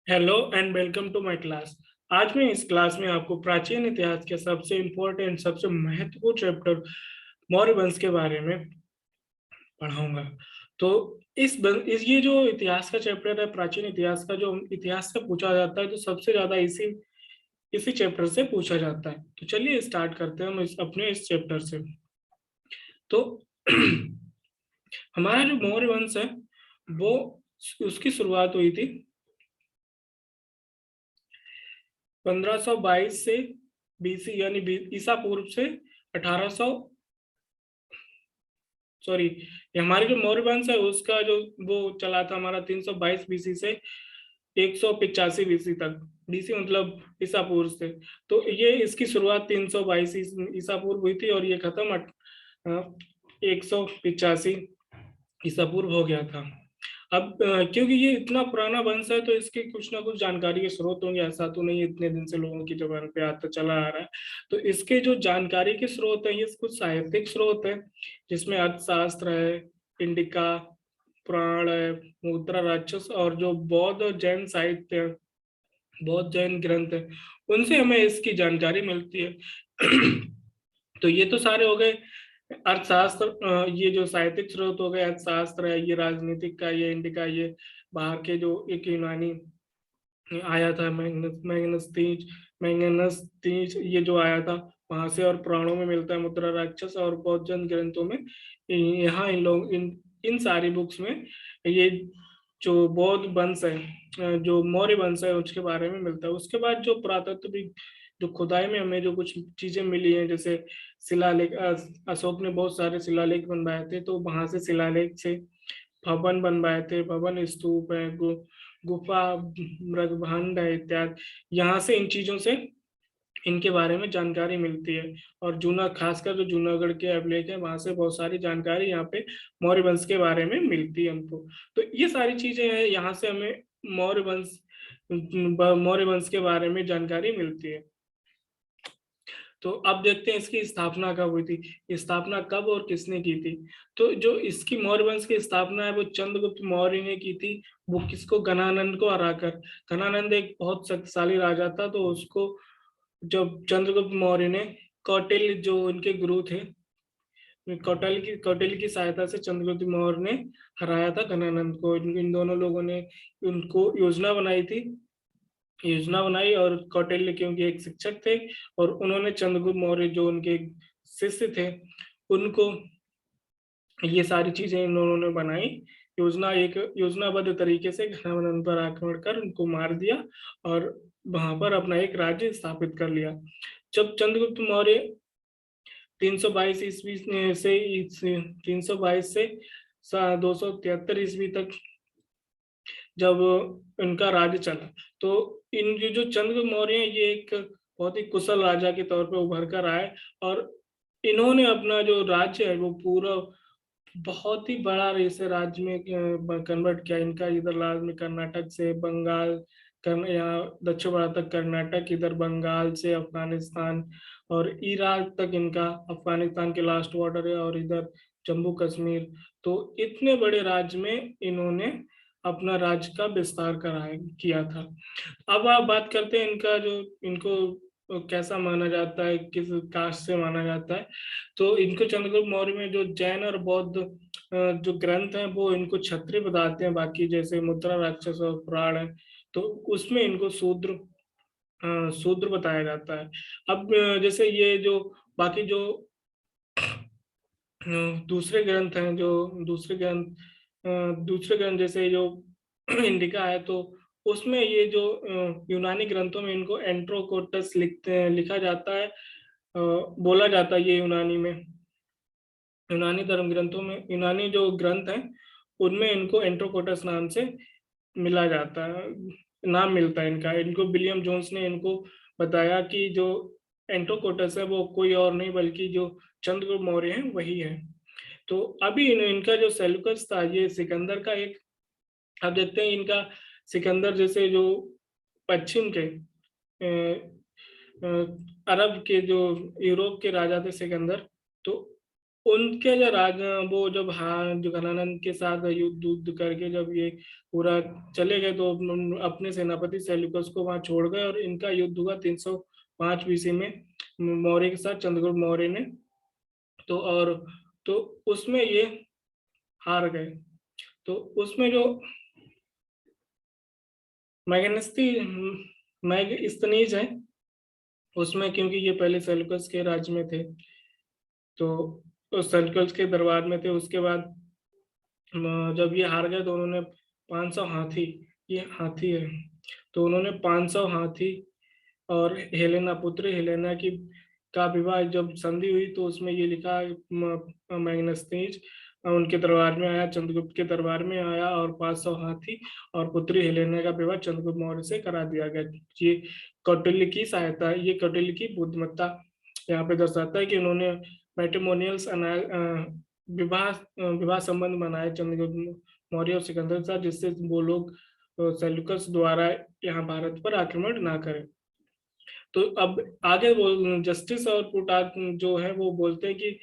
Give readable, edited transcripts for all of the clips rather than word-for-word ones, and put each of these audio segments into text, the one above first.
Hello and welcome to my class. आज मैं इस क्लास में आपको प्राचीन इतिहास के सबसे इम्पोर्टेंट सबसे महत्वपूर्ण चैप्टर मौर्य वंश के बारे में पढ़ाऊंगा। तो इस ये जो इतिहास का चैप्टर है, प्राचीन इतिहास का जो इतिहास से पूछा जाता है तो सबसे ज्यादा इसी इसी चैप्टर से पूछा जाता है। तो चलिए स्टार्ट करते हैं हम अपने इस चैप्टर से। तो हमारा जो मौर्य वंश है वो उसकी शुरुआत हुई थी 1522 से बीसी यानी ईसा पूर्व से 1800 सॉरी, ये हमारी जो मौर्य वंश है उसका जो वो चला था हमारा 322 बीसी से 185 बीसी तक। बीसी मतलब ईसा पूर्व से। तो ये इसकी शुरुआत 322 ईसा पूर्व हुई थी और ये खत्म 185 ईसा पूर्व हो गया था। अब क्योंकि ये इतना पुराना वंश है तो इसकी कुछ ना कुछ जानकारी के स्रोत होंगे, ऐसा तो नहीं इतने दिन से लोगों की जबान पे आता चला आ रहा है। तो इसके जो जानकारी के स्रोत है ये कुछ साहित्यिक स्रोत है, जिसमें अर्थशास्त्र है, इंडिका, पुराण है, मुद्रा राक्षस और जो बौद्ध और जैन साहित्य है, बौद्ध जैन ग्रंथ है, उनसे हमें इसकी जानकारी मिलती है। तो ये तो सारे हो गए अर्थशास्त्र, ये जो साहित्यिक स्रोत हो गए, अर्थशास्त्र है, ये राजनीतिक का, ये इंडिका, ये बाहर के जो एक यूनानी आया था मैग्नस तीज ये जो आया था वहां से, और पुराणों में मिलता है मुद्रा राक्षस और बौद्ध जैन ग्रंथों में। यहाँ इन लोग इन सारी बुक्स में ये जो बौद्ध वंश है, जो मौर्य वंश है उसके बारे में मिलता है। उसके बाद जो पुरातत्व भी, जो खुदाई में हमें जो कुछ चीजें मिली हैं, जैसे शिलालेख, अशोक ने बहुत सारे शिलालेख बनवाए थे तो वहां से शिलालेख से भवन बनवाए थे, भवन, स्तूप है, गुफा, मृगभंड है इत्यादि। यहाँ से इन चीजों से इनके बारे में जानकारी मिलती है। और जूना, खासकर जो जूनागढ़ के अभिलेख है वहां से बहुत सारी जानकारी यहाँ पे मौर्य वंश के बारे में मिलती है हमको। तो ये सारी चीजें हैं, यहाँ से हमें मौर्य वंश के बारे में जानकारी मिलती है। तो अब देखते हैं इसकी स्थापना कब हुई थी, स्थापना कब और किसने की थी। तो जो इसकी मौर्य वंश की स्थापना है वो चंद्रगुप्त मौर्य ने की थी। वो किसको, घनानंद को हराकर। घनानंद एक बहुत शक्तिशाली राजा था, तो उसको जब चंद्रगुप्त मौर्य ने, कौटिल्य जो उनके गुरु थे, कौटिल्य की सहायता से चंद्रगुप्त मौर्य ने हराया था घनानंद को। इन दोनों लोगों ने उनको योजना बनाई, और कौटिल्य क्योंकि एक शिक्षक थे और उन्होंने चंद्रगुप्त मौर्य जो उनके शिष्य थे उनको ये सारी चीजें इन लोगों ने बनाई। एक योजनाबद्ध तरीके से घनानंद पर आक्रमण कर उनको मार दिया और वहां पर अपना एक राज्य स्थापित कर लिया। जब चंद्रगुप्त मौर्य 322 ईस्वी से 322 से 273 ईस्वी तक जब इनका राज्य चला, तो इन जो चंद्रगुप्त मौर्य हैं ये एक बहुत ही कुशल राजा के तौर पर उभर कर आए। और इन्होंने अपना जो राज्य है वो पूरा बहुत ही बड़ा इसे राज्य में कन्वर्ट किया। इनका इधर राज्य में कर्नाटक से बंगाल, यहाँ दक्षिण भारत तक कर्नाटक, इधर बंगाल से अफगानिस्तान और इराक तक इनका, अफगानिस्तान के लास्ट बॉर्डर है, और इधर जम्मू कश्मीर। तो इतने बड़े राज्य में इन्होंने अपना राज्य का विस्तार कराया किया था। अब आप बात करते हैं इनका जो, इनको कैसा माना जाता है, किस कास्ट से माना जाता है। तो इनको चंद्रगुप्त मौर्य में जो जैन और बौद्ध जो ग्रंथ हैं वो इनको क्षत्रिय बताते हैं, बाकी जैसे मुद्रा राक्षस और पुराण है तो उसमें इनको शूद्र बताया जाता है। अब जैसे ये जो बाकी जो दूसरे ग्रंथ हैं, जो दूसरे ग्रंथ जैसे जो इंडिका है, तो उसमें ये जो यूनानी ग्रंथों में इनको एंट्रोकोटस लिखा जाता है, बोला जाता है ये यूनानी में। यूनानी धर्म ग्रंथों में, यूनानी जो ग्रंथ हैं उनमें इनको एंट्रोकोटस नाम से मिला जाता है, नाम मिलता है इनका। इनको विलियम जोन्स ने इनको बताया कि जो एंट्रोकोटस है वो कोई और नहीं बल्कि जो चंद्रगुप्त मौर्य हैं वही है। तो अभी इनका जो सेल्यूकस था ये सिकंदर का एक, अब देखते हैं इनका सिकंदर जैसे जो पश्चिम के अरब के जो यूरोप के राजा थे सिकंदर, तो उनके जो राजा, वो जब हाँ जो घनानंद के साथ युद्ध युद्ध करके जब ये पूरा चले गए, तो अपने सेनापति सेल्यूकस को वहां छोड़ गए, और इनका युद्ध हुआ 305 बीसी में मौर्य के साथ, चंद्रगुप्त मौर्य ने। तो और तो उसमें ये हार गए। तो उसमें जो मैगनेस्ती मैगस्थनीज है, उसमें क्योंकि ये पहले सेल्यूकस के राज्य में थे, तो सेल्यूकस के दरबार में थे। उसके बाद जब ये हार गए, तो उन्होंने 500 हाथी, ये हाथी है, तो उन्होंने 500 हाथी और हेलेना, पुत्री हेलेना की का विवाह जब संधि हुई, तो उसमें ये लिखा मैग्नेस्टीज उनके दरबार में आया, चंद्रगुप्त के दरबार में आया, और 500 हाथी और पुत्री हेलेना का विवाह चंद्रगुप्त मौर्य से करा दिया गया। ये कौटिल्य की सहायता है, ये कौटिल्य की बुद्धिमत्ता यहाँ पे दर्शाता है कि उन्होंने मैट्रिमोनियल्स विवाह विवाह संबंध बनाए चंद्रगुप्त मौर्य और सिकंदर के साथ, जिससे वो लोग सेल्यूकस द्वारा यहाँ भारत पर आक्रमण ना करें। तो अब आगे वो जस्टिस और प्लूटार्क जो है वो बोलते हैं कि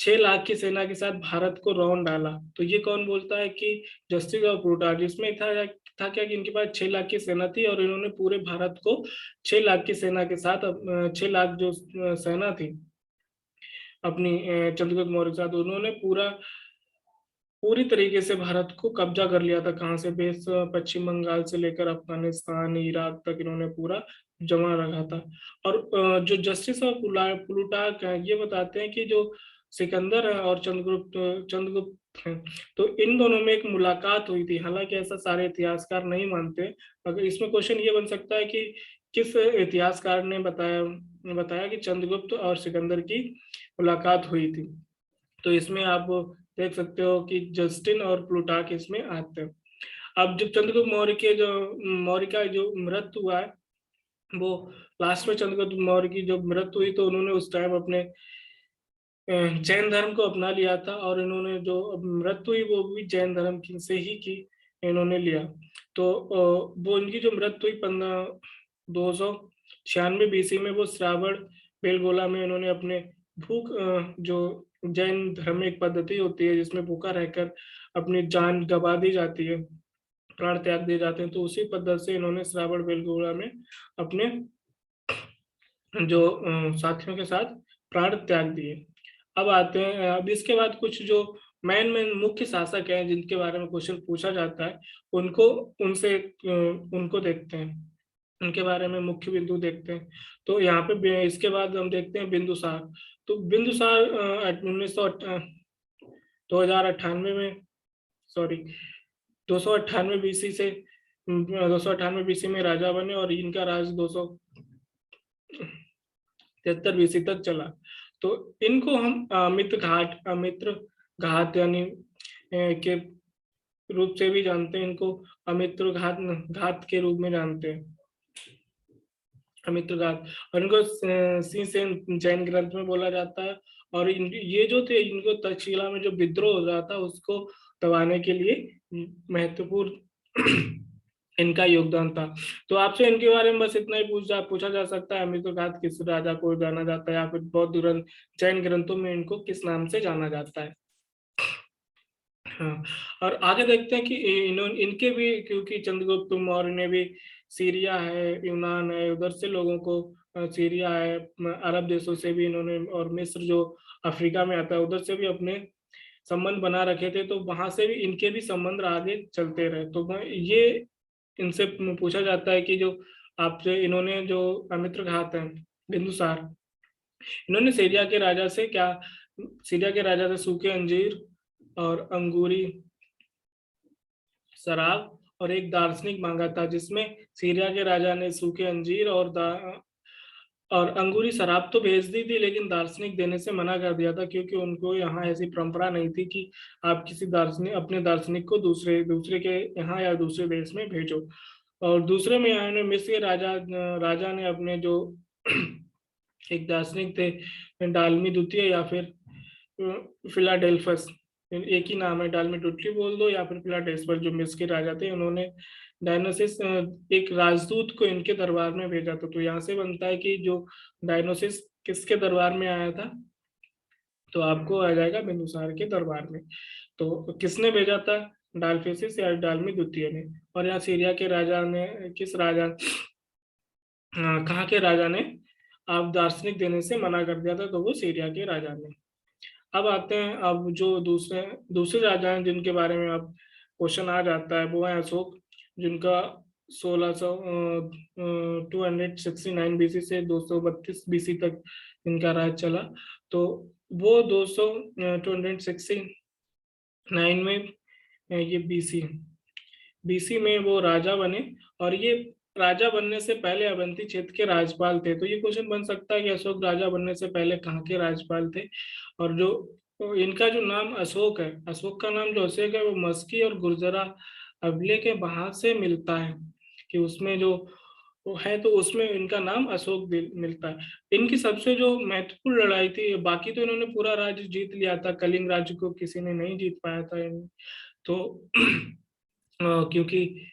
6 लाख की सेना के साथ भारत को रौंद डाला। तो ये कौन बोलता है? कि जस्टिस और प्लूटार्क। जिसमें था क्या कि इनके पास 6 लाख की सेना थी, और इन्होंने पूरे भारत को 6 लाख की सेना के साथ 6 लाख जो सेना थी अपनी चंद्रगुप्त मौर्य के साथ, उन्होंने पूरी तरीके से भारत को कब्जा कर लिया था। कहाँ से? बेस पश्चिम बंगाल से लेकर अफगानिस्तान, इराक तक इन्होंने पूरा जमा रखा था। और जो जस्टिस और प्लूटार्क है, ये बताते हैं कि जो सिकंदर है और चंद्रगुप्त हैं, तो इन दोनों में एक मुलाकात हुई थी। हालांकि ऐसा सारे इतिहासकार नहीं मानते। अगर इसमें क्वेश्चन ये बन सकता है कि किस इतिहासकार ने बताया बताया कि चंद्रगुप्त और सिकंदर की मुलाकात हुई थी। तो इसमें आप देख सकते हो कि जस्टिन और प्लूटार्क इसमें आते हैं। अब जब चंद्रगुप्त मौर्य का जो मृत्यु हुआ है, वो लास्ट में चंद्रगुप्त मौर्य की जब मृत्यु हुई, तो उन्होंने उस टाइम अपने जैन धर्म को अपना लिया था, और इन्होंने जो मृत्यु हुई वो भी जैन धर्म की से ही की इन्होंने लिया। तो वो इनकी जो मृत्यु हुई 296 बीसी में, वो श्रावण बेलगोला में इन्होंने अपने भूख जो जैन धर्म में एक पद्धति होती है जिसमें भूखा रहकर अपनी जान गवा दी जाती है, प्राण त्याग दिए जाते हैं, तो उसी पद्धति से इन्होंने श्रावण बेलगोला में अपने जो साथियों के साथ प्राण त्याग दिए। अब आते हैं, अब इसके बाद कुछ जो मेन मेन मुख्य शासक हैं जिनके बारे में क्वेश्चन पूछा जाता है, उनको उनसे उनको देखते हैं, उनके बारे में मुख्य बिंदु देखते हैं। तो यहाँ पे इसके बाद हम देखते हैं बिंदुसार। तो बिंदुसार 2098 में, सॉरी 298 बीसी से 298 बीसी में राजा बने, और इनका राज 273 बीसी तक चला। तो इनको हम अमित्र घात यानी के रूप से भी जानते हैं। इनको अमित्र घात घात के रूप में जानते हैं, अमित्र घात। और इनको सीसेन जैन ग्रंथ में बोला जाता है। और ये जो थे, इनको तक्षशिला में जो विद्रोह हो रहा था उसको दबाने के लिए महत्वपूर्ण इनका योगदान था। तो आपसे इनके बारे में बस इतना ही पूछा जा सकता है, अमित्रघात किस राजा को जाना जाता है, या फिर बौद्ध ग्रंथ जैन ग्रंथों में इनको किस नाम से जाना जाता है। हाँ, और आगे देखते हैं कि इनके भी, क्योंकि चंद्रगुप्त मौर्य ने भी सीरिया है, यूनान है, उधर से लोगों को सीरिया है, अरब देशों से भी इन्होंने, और मिस्र जो अफ्रीका में आता है उधर से भी अपने संबंध बना रखे थे। तो वहां से भी इनके भी संबंध आगे चलते रहे। तो ये इनसे पूछा जाता है कि जो आपसे इन्होंने जो अमित्र घात है बिंदुसार, इन्होंने सीरिया के राजा से सूखे अंजीर और अंगूरी शराब और एक दार्शनिक मांगा था, जिसमें सीरिया के राजा ने सूखे अंजीर और अंगूरी शराब तो भेज दी थी, लेकिन दार्शनिक देने से मना कर दिया था, क्योंकि उनको यहाँ ऐसी परंपरा नहीं थी कि आप किसी अपने दार्शनिक को दूसरे दूसरे के यहाँ या दूसरे देश में भेजो। और दूसरे में आए मिस्र के राजा ने अपने जो एक दार्शनिक थे, डालमी द्वितीय या फिर फिलाडेल्फस, एक ही नाम है, डालमी द्वितीय बोल दो या फिर फिलाडेल्फस, जो मिस्र के राजा थे, उन्होंने डायनोसिस एक राजदूत को इनके दरबार में भेजा था। तो यहाँ से बनता है कि जो डायनोसिस किसके दरबार में आया था? तो आपको आ जाएगा बिंदुसार के दरबार में। तो किसने भेजा था? डालफेसिस या डालमी द्वितीय ने। और यहाँ सीरिया के राजा ने, किस राजा, कहाँ के राजा ने आप दार्शनिक देने से मना कर दिया था? तो वो सीरिया के राजा ने। अब आते हैं, अब जो दूसरे दूसरे राजा हैं जिनके बारे में अब क्वेश्चन आ जाता है, वो है अशोक, जिनका 1600 269 बीसी से 232 बीसी तक इनका राज चला। तो वो 269 में ये बीसी में वो राजा बने। और ये राजा बनने से पहले अवंती क्षेत्र के राज्यपाल थे। तो ये क्वेश्चन बन सकता है कि अशोक राजा बनने से पहले कहाँ के राज्यपाल थे? और जो तो इनका जो नाम अशोक है, अशोक का नाम जो अशोक है वो मस्की और गुर्जरा अवले के वहां से मिलता है, कि उसमें जो वो है, तो उसमें इनका नाम अशोक मिलता है। इनकी सबसे जो महत्वपूर्ण लड़ाई थी, बाकी तो इन्होंने पूरा राज्य जीत लिया था, कलिंग राज्य को किसी ने नहीं जीत पाया था तो क्योंकि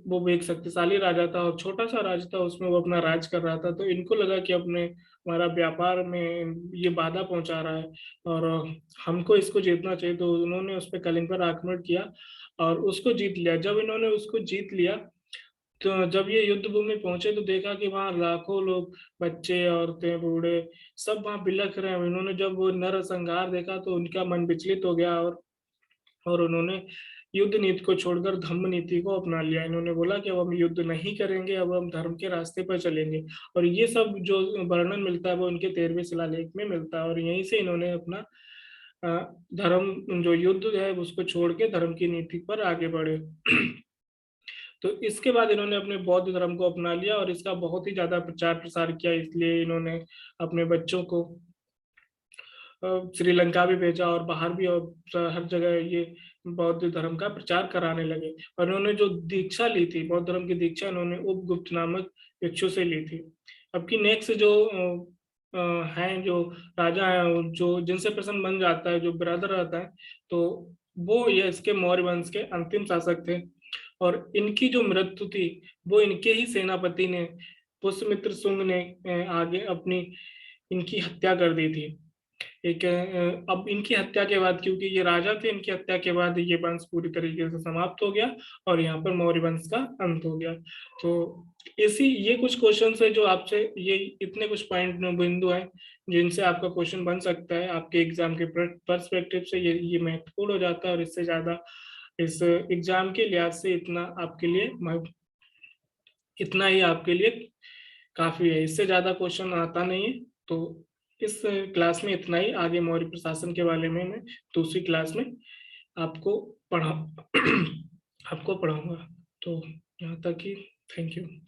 वो भी एक शक्तिशाली राजा था और छोटा सा राज्य था, उसमें वो अपना राज कर रहा था। तो इनको लगा कि अपने हमारा व्यापार में ये बाधा पहुंचा रहा है और हमको इसको जीतना चाहिए। तो उन्होंने उस पर कलिंग पर आक्रमण किया और उसको जीत लिया। जब इन्होंने उसको जीत लिया, तो जब ये युद्ध भूमि पहुंचे तो देखा कि वहां लाखों लोग, बच्चे, औरतें, बूढ़े, सब वहां बिलख रहे हैं। इन्होंने जब वो नरसंहार देखा तो उनका मन विचलित हो गया और उन्होंने युद्ध नीति को छोड़कर धम्म नीति को अपना लिया। इन्होंने बोला कि अब हम युद्ध नहीं करेंगे, अब हम धर्म के रास्ते पर चलेंगे। और ये सब जो वर्णन मिलता है वो उनके 13वें शिलालेख में मिलता है। और यहीं से इन्होंने अपना धर्म, जो युद्ध है उसको छोड़ के धर्म की नीति पर आगे बढ़े। तो इसके बाद इन्होंने अपने बौद्ध धर्म को अपना लिया और इसका बहुत ही ज्यादा प्रचार प्रसार किया। इसलिए इन्होंने अपने बच्चों को श्रीलंका भी भेजा और बाहर भी, और हर जगह ये बौद्ध धर्म का प्रचार कराने लगे। और इन्होंने जो दीक्षा ली थी, बौद्ध धर्म की दीक्षा, इन्होंने उपगुप्त नामक भिक्षु से ली थी। अब की नेक्स्ट जो हैं, जो राजा हैं, जो जिनसे प्रश्न बन जाता है, जो ब्रदर रहता है, तो वो ये इसके मौर्य वंश के अंतिम शासक थे। और इनकी जो मृत्यु थी वो इनके ही सेनापति ने, पुष्यमित्र शुंग ने आगे अपनी इनकी हत्या कर दी थी। एक अब इनकी हत्या के बाद, क्योंकि ये राजा थे, इनकी हत्या के बाद ये वंश पूरी तरीके से समाप्त हो गया और यहाँ पर मौर्य वंश का अंत हो गया। तो इसी ये कुछ क्वेश्चन है जो आपसे, ये इतने कुछ पॉइंट बिंदु हैं जिनसे आपका क्वेश्चन बन सकता है। आपके एग्जाम के पर्सपेक्टिव से ये महत्वपूर्ण हो जाता है। और इससे ज्यादा इस एग्जाम के लिहाज से इतना ही आपके लिए काफी है। इससे ज्यादा क्वेश्चन आता नहीं है। तो इस क्लास में इतना ही। आगे मौर्य प्रशासन के बारे में मैं दूसरी क्लास में आपको पढ़ा आपको पढ़ाऊंगा। तो यहाँ तक ही। Thank you.